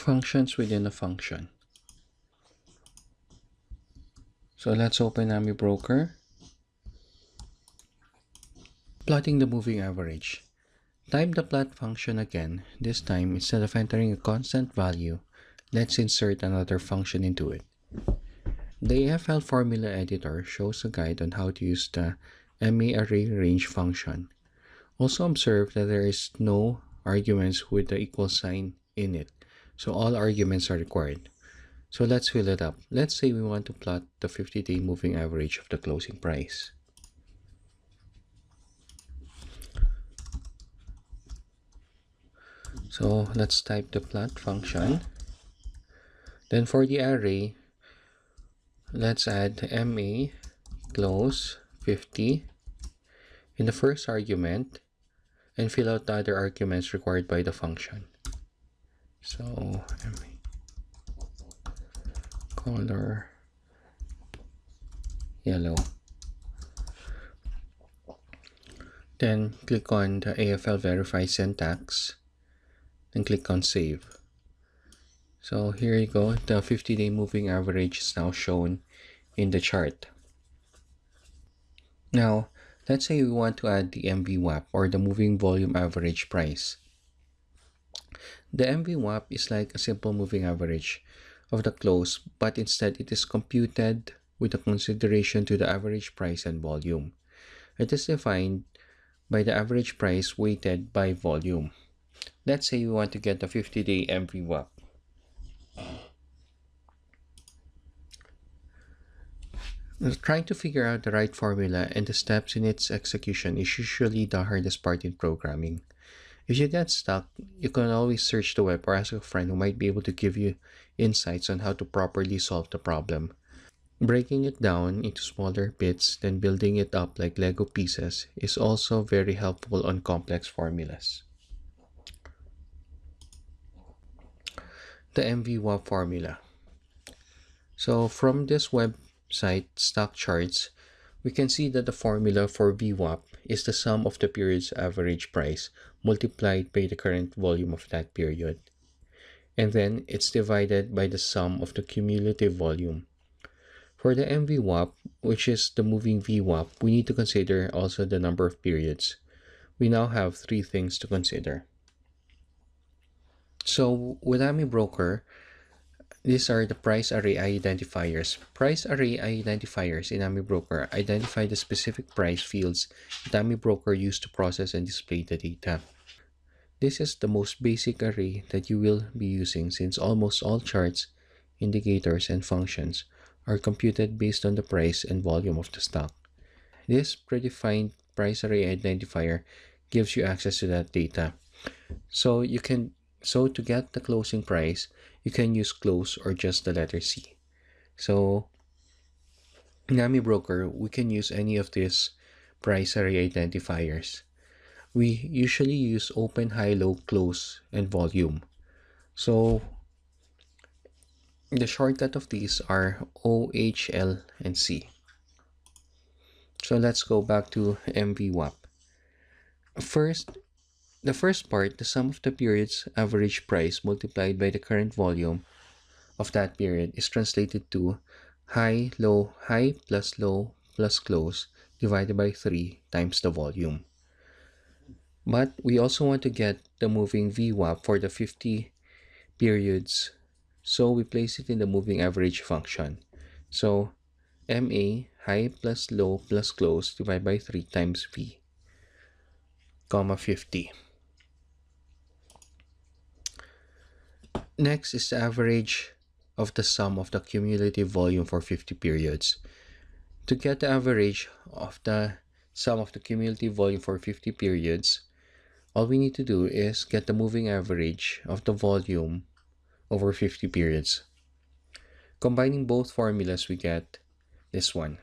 Functions within a function. So let's open AmiBroker. Plotting the moving average. Type the plot function again. This time, instead of entering a constant value, let's insert another function into it. The AFL formula editor shows a guide on how to use the MARrayRange function. Also observe that there is no arguments with the equal sign in it, so all arguments are required. So let's fill it up. Let's say we want to plot the 50-day moving average of the closing price. So let's type the plot function. Then for the array, let's add MA close 50 in the first argument and fill out the other arguments required by the function. So MA color yellow. Then click on the AFL verify syntax and click on save. So here you go, the 50-day moving average is now shown in the chart. Now, let's say we want to add the MVWAP, or the moving volume average price. The MVWAP is like a simple moving average of the close, but instead it is computed with a consideration to the average price and volume. It is defined by the average price weighted by volume. Let's say we want to get the 50-day MVWAP. Trying to figure out the right formula and the steps in its execution is usually the hardest part in programming. If you get stuck, you can always search the web or ask a friend who might be able to give you insights on how to properly solve the problem. Breaking it down into smaller bits, then building it up like Lego pieces is also very helpful on complex formulas. The MVWAP formula. So from this website, Stock Charts, we can see that the formula for VWAP is the sum of the period's average price multiplied by the current volume of that period. And then it's divided by the sum of the cumulative volume. For the MVWAP, which is the moving VWAP, we need to consider also the number of periods. We now have 3 things to consider. So with AmiBroker, these are the price array identifiers. Price array identifiers in AmiBroker identify the specific price fields that AmiBroker used to process and display the data. This is the most basic array that you will be using, since almost all charts, indicators, and functions are computed based on the price and volume of the stock. This predefined price array identifier gives you access to that data. So to get the closing price, you can use close or just the letter C. So in AmiBroker, we can use any of these price array identifiers. We usually use open, high, low, close, and volume. So the shortcut of these are O, H, L, and C. So let's go back to MVWAP. The first part, the sum of the period's average price multiplied by the current volume of that period, is translated to high plus low plus close divided by 3 times the volume. But we also want to get the moving VWAP for the 50 periods, so we place it in the moving average function. So MA high plus low plus close divided by 3 times V, comma 50. Next is the average of the sum of the cumulative volume for 50 periods. To get the average of the sum of the cumulative volume for 50 periods, all we need to do is get the moving average of the volume over 50 periods. Combining both formulas, we get this one.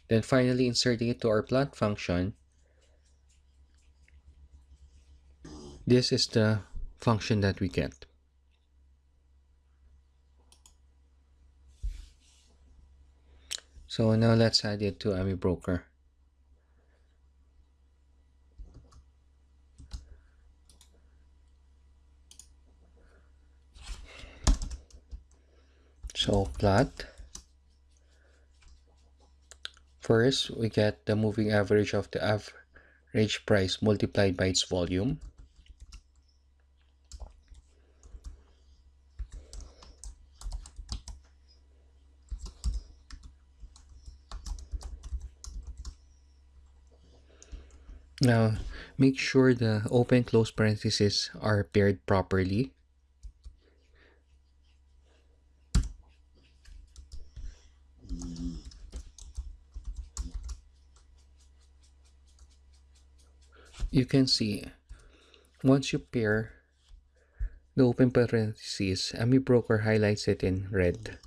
Then finally inserting it to our plot function, this is the function that we get. So now let's add it to AmiBroker. So plot. First, we get the moving average of the average price multiplied by its volume. Now, make sure the open close parentheses are paired properly. You can see, once you pair the open parentheses, AmiBroker highlights it in red.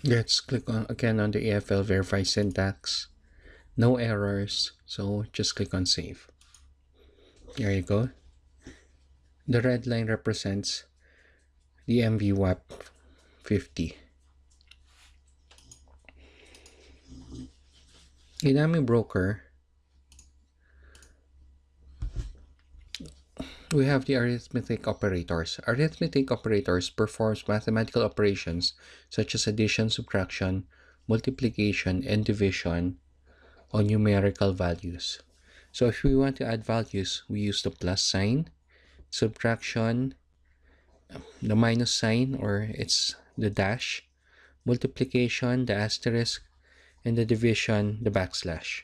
Let's click on again on the AFL verify syntax. No errors, so just click on save. There you go. The red line represents the MVWAP 50. In AmiBroker, we have the arithmetic operators. Arithmetic operators performs mathematical operations such as addition, subtraction, multiplication, and division on numerical values. So if we want to add values, we use the plus sign, subtraction, the minus sign, or it's the dash, multiplication, the asterisk, and the division, the backslash.